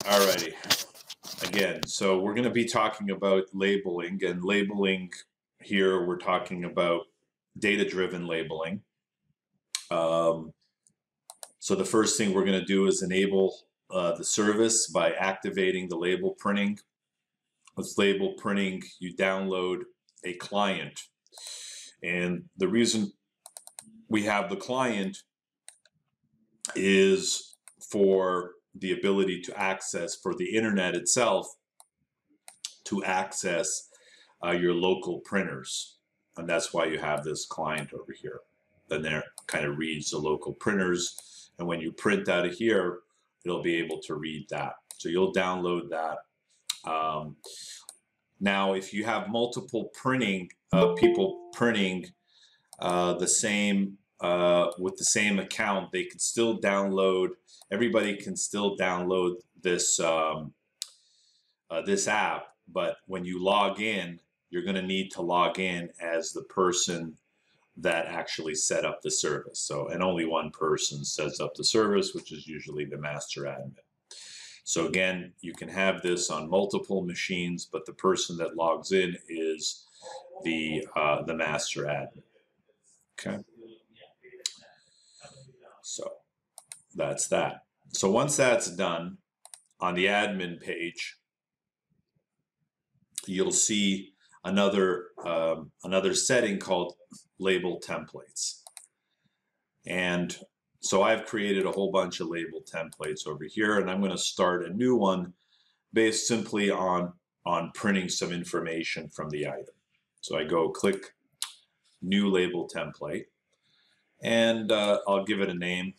Alrighty. Again, so we're going to be talking about labeling, and labeling here we're talking about data-driven labeling. So the first thing we're going to do is enable the service by activating the label printing. With label printing, you download a client. And the reason we have the client is for the ability to access, for the internet itself, to access your local printers. And that's why you have this client over here. Then there kind of reads the local printers. And when you print out of here, it'll be able to read that. So you'll download that. Now, if you have multiple people printing the same with the same account, they can still download. Everybody can still download this this app, but when you log in, you're going to need to log in as the person that actually set up the service. So, and only one person sets up the service, which is usually the master admin. So again, you can have this on multiple machines, but the person that logs in is the master admin. Okay. So that's that. So once that's done, on the admin page, you'll see another setting called label templates. And so I've created a whole bunch of label templates over here, and I'm going to start a new one based simply on printing some information from the item. So I go click new label template, and I'll give it a name.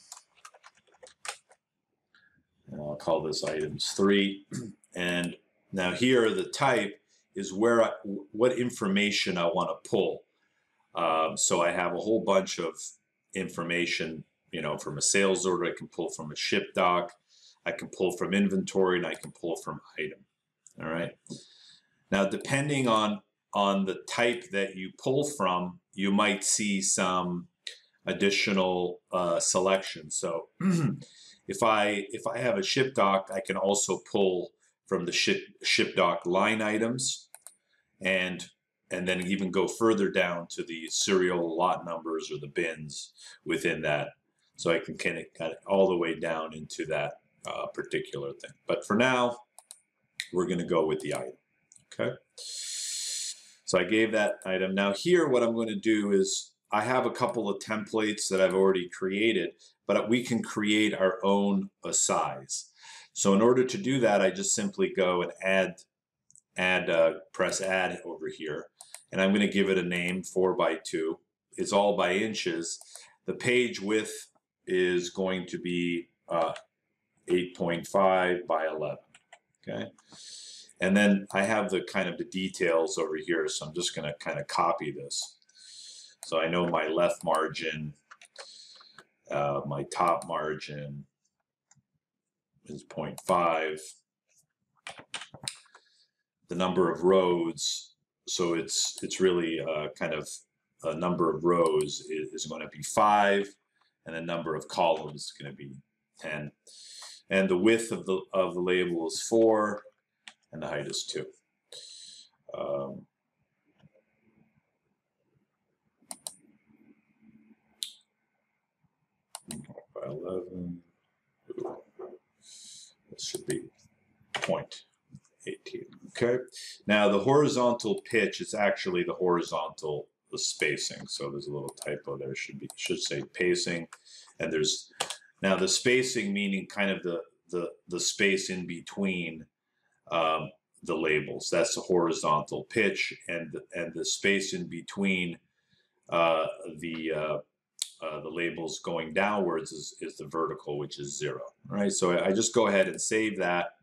And I'll call this items 3. And now here the type is where what information I want to pull. So I have a whole bunch of information, you know, from a sales order. I can pull from a ship doc, I can pull from inventory, and I can pull from item. All right. Now, depending on the type that you pull from, you might see some additional selections. So if I have a ship doc, I can also pull from the ship doc line items, and then even go further down to the serial lot numbers or the bins within that. So I can kind of all the way down into that particular thing. But for now, we're going to go with the item. Okay. So I gave that item. Now here, what I'm going to do is I have a couple of templates that I've already created, but we can create our own size. So in order to do that, I just simply go and press add over here. And I'm going to give it a name, 4x2. It's all by inches. The page width is going to be 8.5 by 11. Okay. And then I have the kind of the details over here. So I'm just going to kind of copy this. So I know my left margin, my top margin is 0.5. The number of rows, so it's really kind of a number of rows is going to be 5, and the number of columns is going to be 10. And the width of the label is 4, and the height is 2. By 11, this should be 0.18. Okay. Now the horizontal pitch is actually the horizontal spacing. So there's a little typo there. Should say pacing, and there's now the spacing meaning kind of the space in between the labels. That's the horizontal pitch, and the space in between the labels going downwards is the vertical, which is 0. All right. So I just go ahead and save that.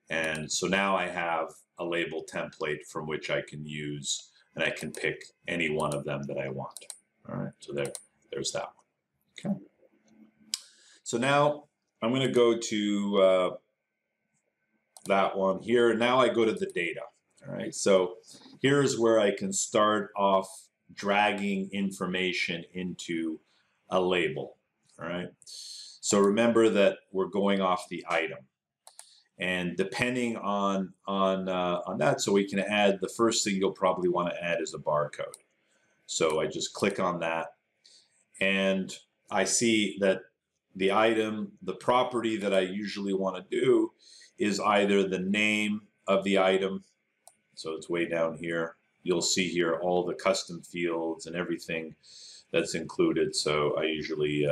And so now I have a label template from which I can use, and I can pick any one of them that I want. All right, so there's that one. Okay. So now I'm going to go to that one here. Now I go to the data. All right, so here's where I can start off dragging information into a label. All right, so remember that we're going off the item. And depending on that, so we can add, the first thing you'll probably want to add is a barcode. So I just click on that, and I see that the item, the property that I usually want to do is either the name of the item. So it's way down here. You'll see here all the custom fields and everything that's included. So I usually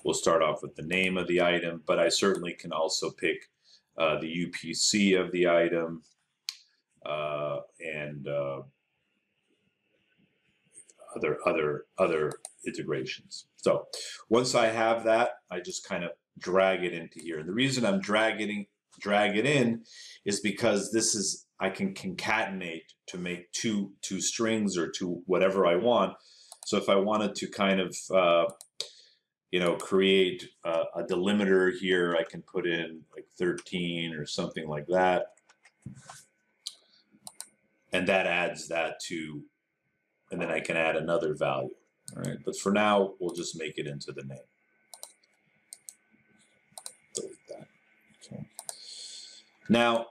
will start off with the name of the item, but I certainly can also pick the UPC of the item and other integrations. So once I have that, I just kind of drag it into here. And the reason I'm drag it in is because this is, I can concatenate to make two strings or two whatever I want. So if I wanted to kind of create a delimiter here, I can put in like 13 or something like that, and that adds that to, and then I can add another value. All right, but for now, we'll just make it into the name. Delete that. Okay. Now,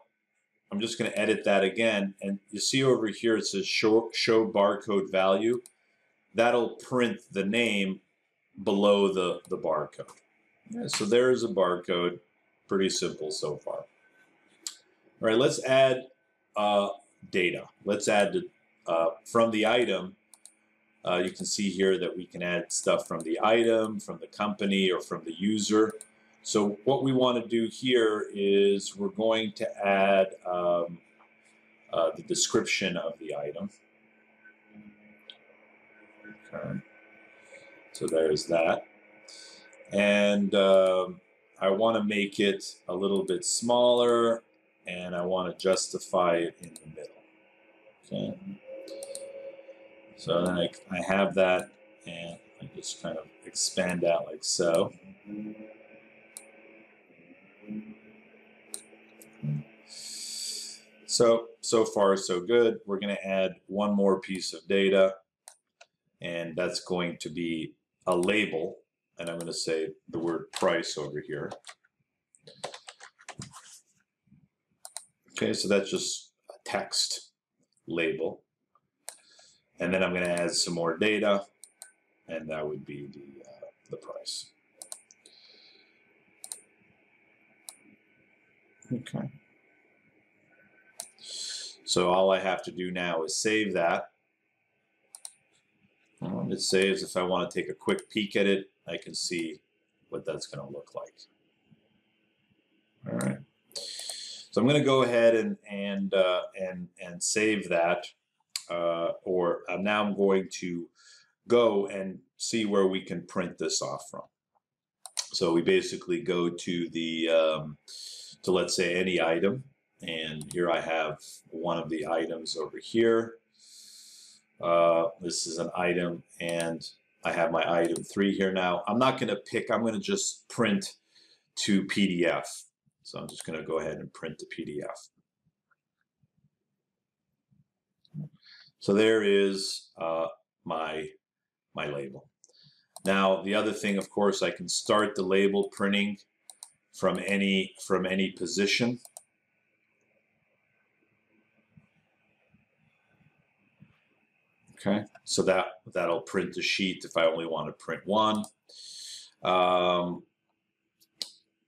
I'm just going to edit that again, and you see over here it says show barcode value. That'll print the name below the barcode. Yeah, so there's a barcode. Pretty simple so far. All right, let's add data. Let's add from the item. You can see here that we can add stuff from the item, from the company, or from the user. So what we want to do here is we're going to add the description of the item. Okay. So there's that. And I want to make it a little bit smaller, and I want to justify it in the middle. Okay. So then I have that, and I just kind of expand out like so. So far so good. We're going to add one more piece of data, and that's going to be a label, and I'm going to say the word price over here. Okay, so that's just a text label. And then I'm going to add some more data, and that would be the price. Okay. So all I have to do now is save that. It saves. If I want to take a quick peek at it, I can see what that's going to look like. All right. So I'm going to go ahead and save that. Now I'm going to go and see where we can print this off from. So we basically go to the to, let's say, any item, and here I have one of the items over here. This is an item, and I have my item 3 here now. I'm not going to pick, I'm going to just print to PDF. So I'm just going to go ahead and print the PDF. So there is my label. Now the other thing, of course, I can start the label printing from any position. Okay, so that'll print the sheet if I only want to print one.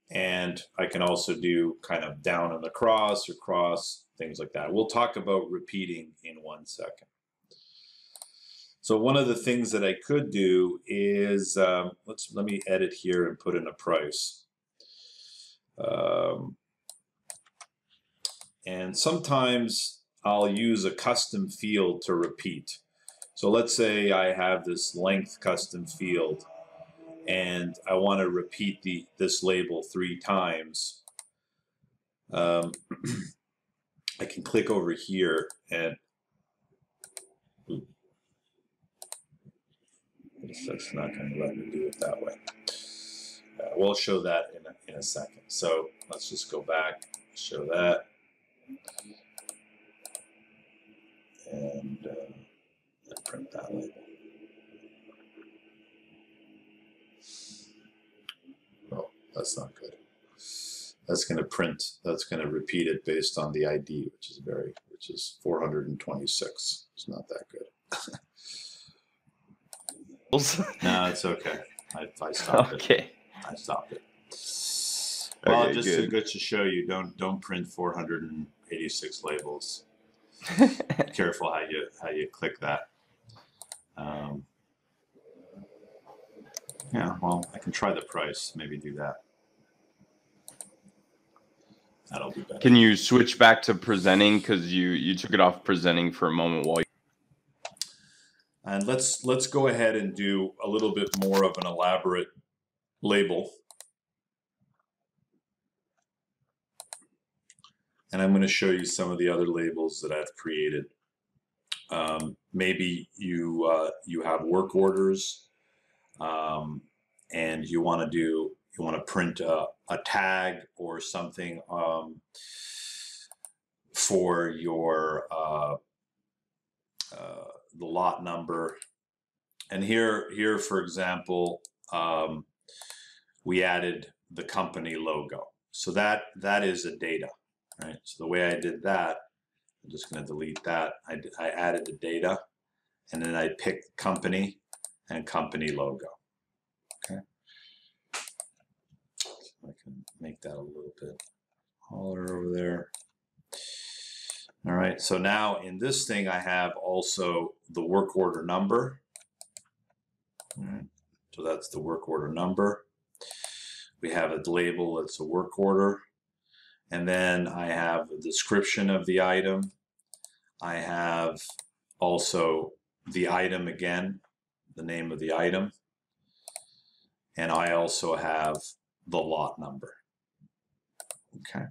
And I can also do kind of down and across or cross, things like that. We'll talk about repeating in 1 second. So one of the things that I could do is, let me edit here and put in a price. And sometimes I'll use a custom field to repeat. So let's say I have this length custom field, and I want to repeat this label 3 times. I can click over here and that's not going to let me do it that way. We'll show that in a second. So let's just go back, show that, and print that label. Oh, that's not good. that's going to print, that's going to repeat it based on the ID, which is 426. It's not that good. No, it's okay. I stopped it. I stopped it. Well, Okay, just good. good to show you, don't print 486 labels. Be careful how you click that. Yeah, well, I can try the price. Maybe do that. That'll be better. Can you switch back to presenting, because you took it off presenting for a moment while you... And let's go ahead and do a little bit more of an elaborate label. And I'm going to show you some of the other labels that I've created. Maybe you have work orders, and you want to print a tag or something for your the lot number. And here for example, we added the company logo. So that is a data, right? So the way I did that, I'm just going to delete that. I added the data, and then I picked company and company logo. Okay. So I can make that a little bit taller over there. All right. So now in this thing, I have also the work order number. All right. So that's the work order number. We have a label that's a work order. And then I have a description of the item. I have also the item again, the name of the item. And I also have the lot number. Okay.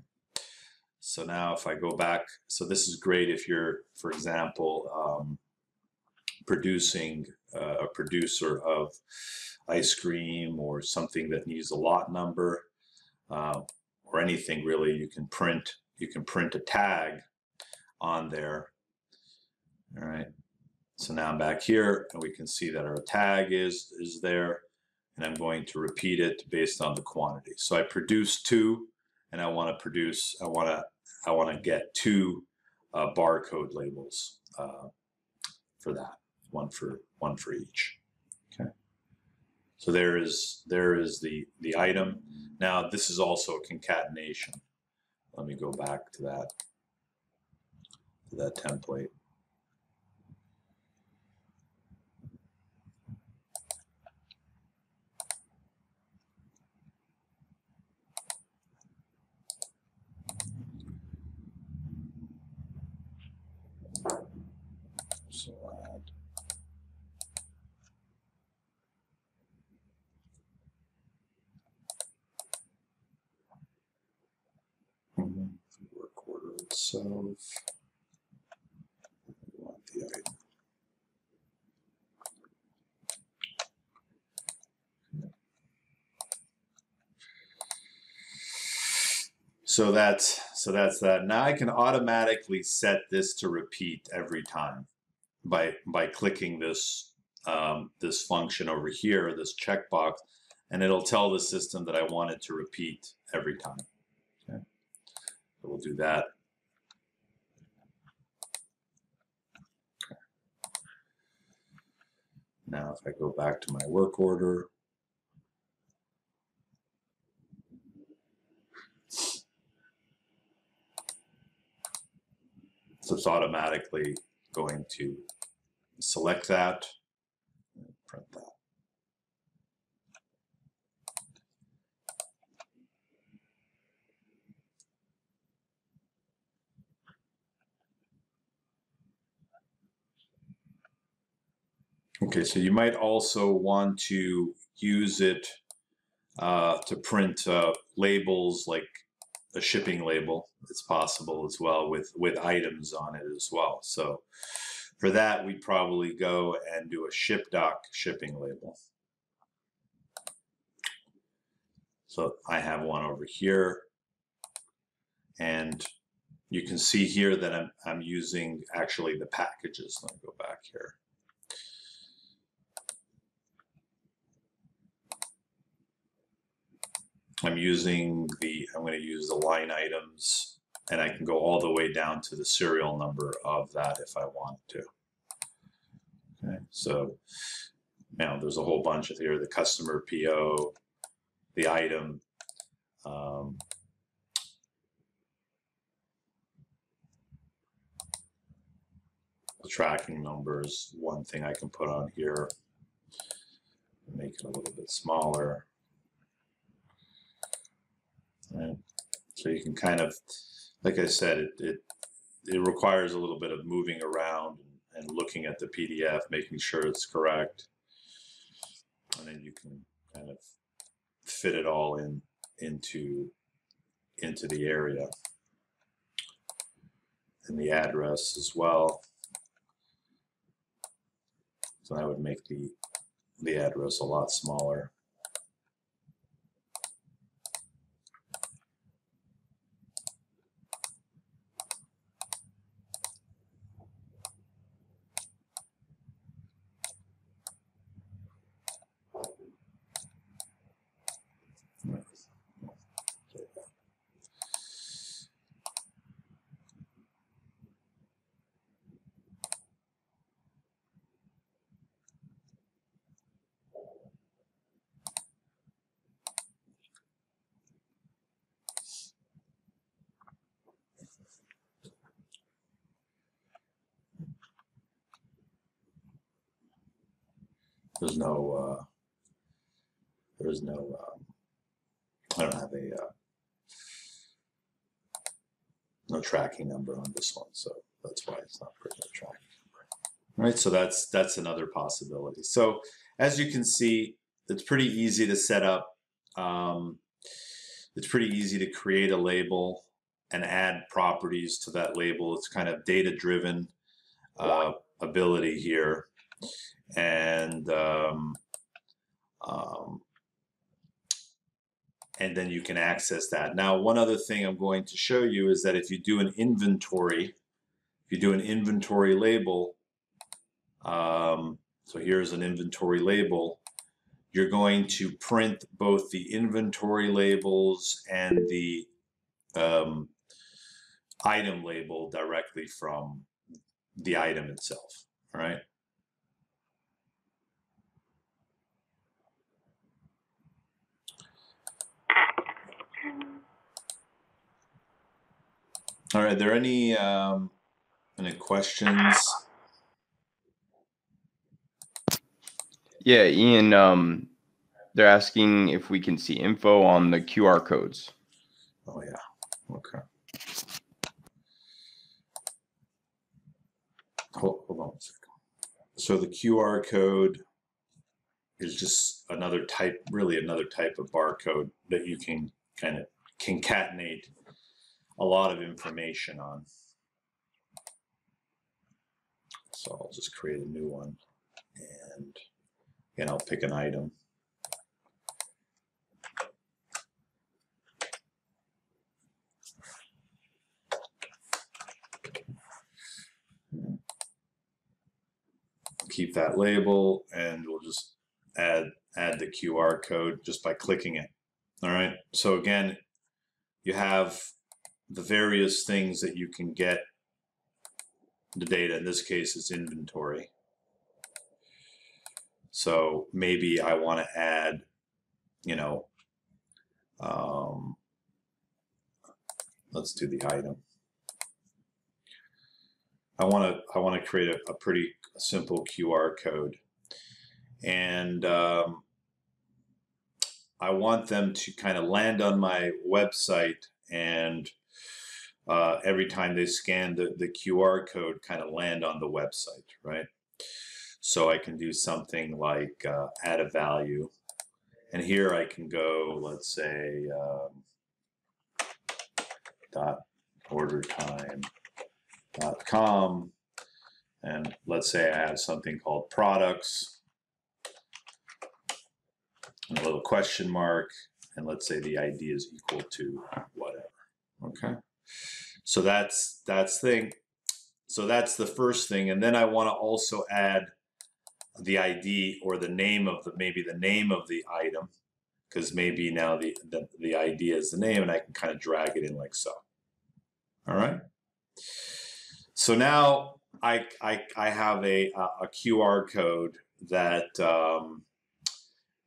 So now if I go back, so this is great if you're, for example, producing a producer of ice cream or something that needs a lot number, or anything really. You can print a tag on there. All right. So now I'm back here, and we can see that our tag is there, and I'm going to repeat it based on the quantity. So I produced 2, and I want to get 2 barcode labels for that, one for each. Okay. So there is the item. Now this is also a concatenation. Let me go back to that template. So add. Work order itself. We want the item. So that's that. Now I can automatically set this to repeat every time by clicking this this function over here, this checkbox, and it'll tell the system that I want it to repeat every time. Okay. So we'll do that. Okay. Now if I go back to my work order, so it's automatically going to select that and print that. Okay, so you might also want to use it to print labels, like a shipping label. It's possible as well with items on it as well. So for that, we'd probably go and do a ShipDoc shipping label. So I have one over here, and you can see here that I'm using actually the packages. Let me go back here. I'm going to use the line items, and I can go all the way down to the serial number of that if I want to. Okay, so now there's a whole bunch of here, the customer PO, the item, the tracking numbers. One thing I can put on here, make it a little bit smaller. Right. So you can kind of, like I said, it requires a little bit of moving around and looking at the PDF, making sure it's correct, and then you can kind of fit it all into the area and the address as well. So that would make the address a lot smaller. There's no, I don't have no tracking number on this one, so that's why it's not putting a tracking number. All right, so that's another possibility. So as you can see, it's pretty easy to set up. It's pretty easy to create a label and add properties to that label. It's kind of data-driven ability here. And then you can access that. Now, one other thing I'm going to show you is that if you do an inventory, label, so here's an inventory label, you're going to print both the inventory labels and the item label directly from the item itself, all right? All right, are there any questions? Yeah, Ian, they're asking if we can see info on the QR codes. Oh, yeah. Okay. Hold on a second. So the QR code is just another type of barcode that you can kind of concatenate a lot of information on. So I'll just create a new one, and again, I'll pick an item. Keep that label, and we'll just add the QR code just by clicking it. All right. So again, you have the various things that you can get the data. In this case, it's inventory. So maybe I want to add, you know, let's do the item. I want to create a pretty simple QR code, and I want them to kind of land on my website, and every time they scan the QR code, kind of land on the website, right? So I can do something like add a value, and here I can go, let's say .ordertime.com, and let's say I have something called products, and a little question mark, and let's say the ID is equal to whatever. Okay, so that's the first thing, and then I want to also add the ID or the name of maybe the name of the item, because maybe now the ID is the name, and I can kind of drag it in like so. All right. So now I have a QR code that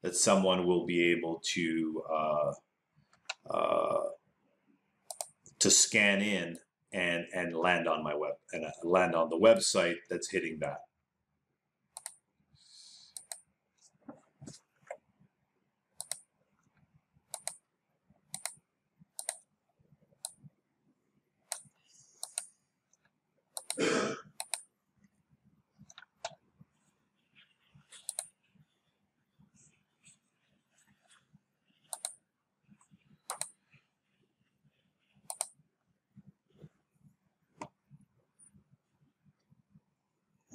that someone will be able to scan in and land on my web and land on the website that's hitting that.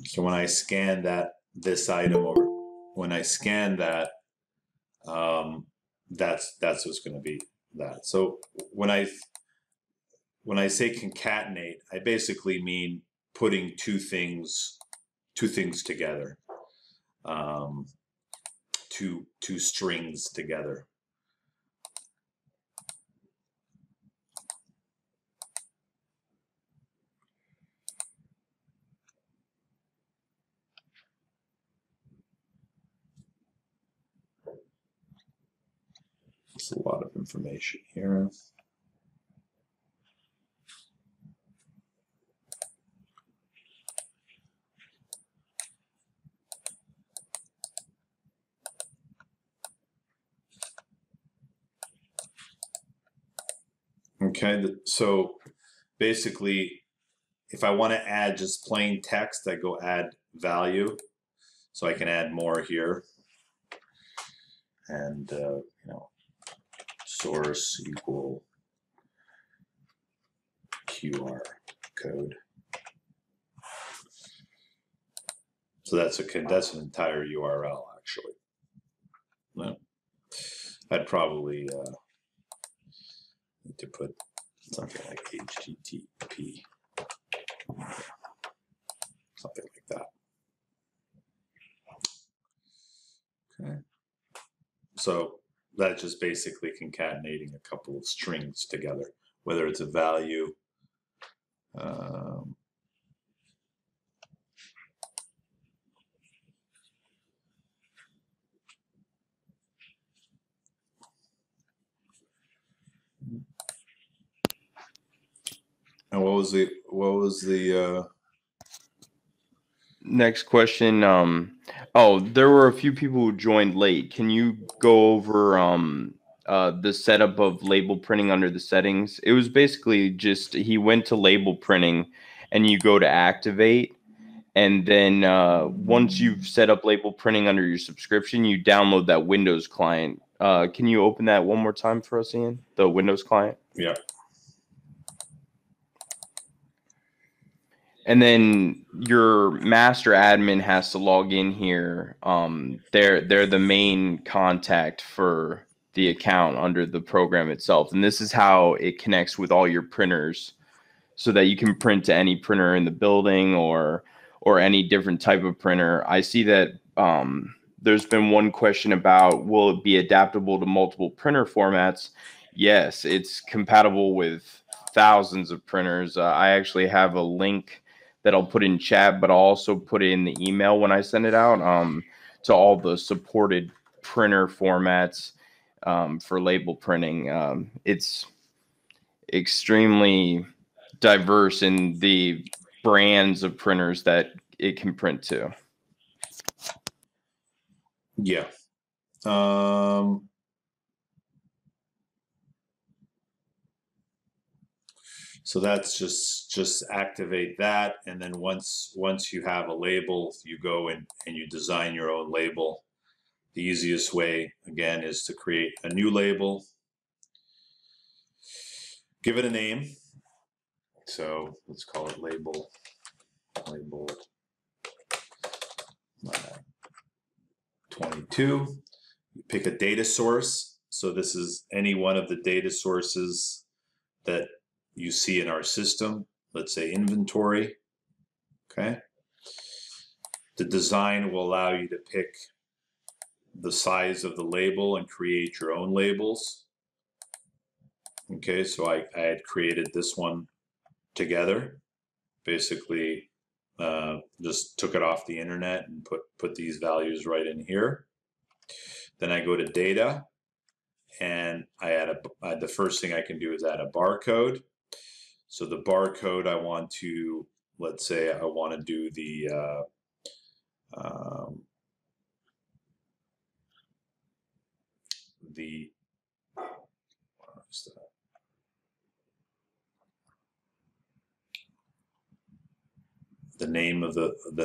So when I scan this item, or when I scan that, that's what's going to be that. So when I say concatenate, I basically mean putting two things together, two strings together. It's a lot of information here. Okay, so basically, if I want to add just plain text, I go add value. So I can add more here. And, you know, source equal QR code. So that's an entire URL actually. No, I'd probably need to put something like HTTP, something like that. Okay. So that's just basically concatenating a couple of strings together, whether it's a value, and what was the next question? Oh, there were a few people who joined late. Can you go over the setup of label printing under the settings? It was basically just he went to label printing, and you go to activate, and then once you've set up label printing under your subscription, you download that Windows client. Can you open that one more time for us, Ian? The Windows client? Yeah. And then your master admin has to log in here. They're the main contact for the account under the program itself. And this is how it connects with all your printers so that you can print to any printer in the building or any different type of printer. I see that there's been one question about, will it be adaptable to multiple printer formats? Yes, it's compatible with thousands of printers. I actually have a link that I'll put in chat, but I'll also put it in the email when I send it out to all the supported printer formats for label printing. It's extremely diverse in the brands of printers that it can print to. Yeah. So that's just activate that, and then once you have a label, you go and you design your own label. The easiest way, again, is to create a new label, give it a name. So let's call it label 22. You pick a data source. So this is any one of the data sources that you see in our system. Let's say inventory. Okay. The design will allow you to pick the size of the label and create your own labels. Okay, so I had created this one together. Basically, just took it off the internet and put these values right in here. Then I go to data, and I add the first thing I can do is add a barcode. So the barcode I want to, let's say I want to do the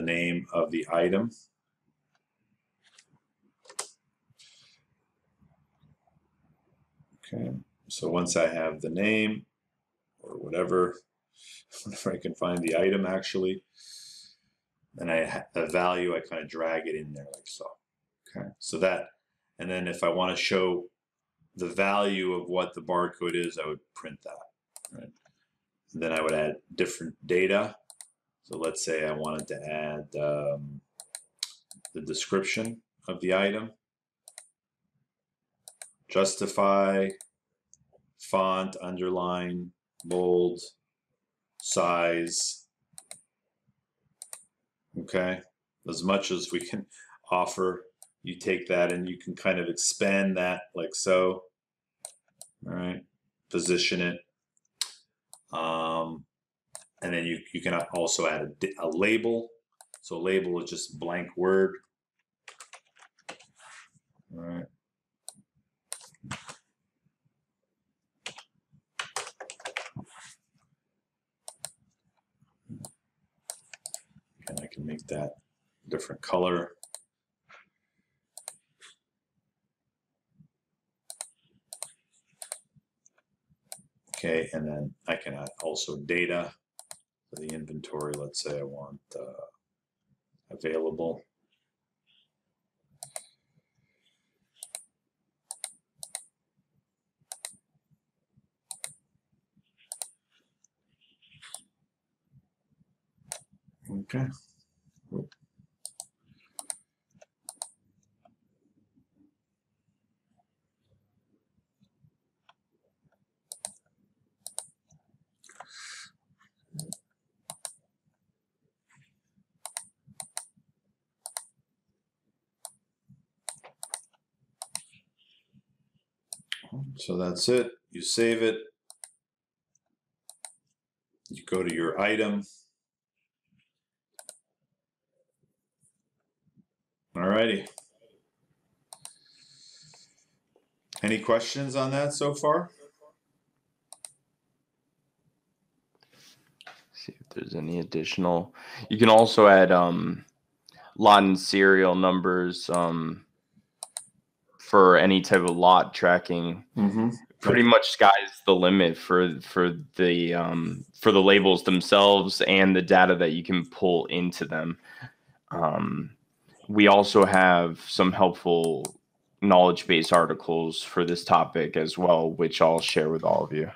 name of the item. Okay, so once I have the name or whatever I can find the item actually, and the value, I kind of drag it in there like so. Okay, so that, and then if I want to show the value of what the barcode is, I would print that. Right? And then I would add different data. So let's say I wanted to add the description of the item, justify, font, underline, bold, size. Okay, as much as we can offer, you take that and you can kind of expand that like so. All right, position it. And then you can also add a label. So a label is just blank word. All right. And I can make that different color. Okay, and then I can add also data. So the inventory, let's say I want available. Okay. So that's it. You save it. You go to your item. Alrighty. Any questions on that so far? See if there's any additional. You can also add lot and serial numbers for any type of lot tracking. Mm-hmm. Pretty much sky's the limit for the labels themselves and the data that you can pull into them. We also have some helpful knowledge-based articles for this topic as well, which I'll share with all of you.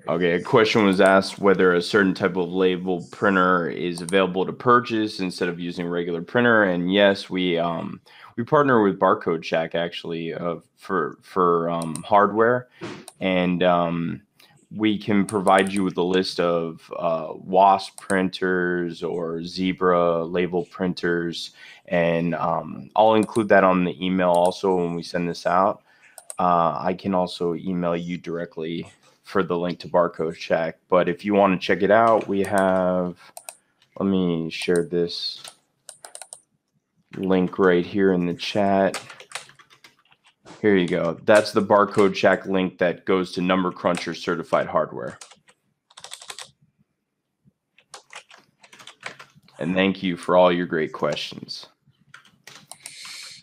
Okay, a question was asked whether a certain type of label printer is available to purchase instead of using a regular printer, and yes, we partner with Barcode Shack actually for hardware, and we can provide you with a list of WASP printers or Zebra label printers, and I'll include that on the email also when we send this out. I can also email you directly for the link to Barcode Shack, but if you want to check it out, we have, let me share this link right here in the chat. Here you go. That's the Barcode Shack link that goes to Number Cruncher certified hardware. And thank you for all your great questions.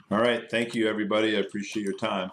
All right. Thank you, everybody. I appreciate your time.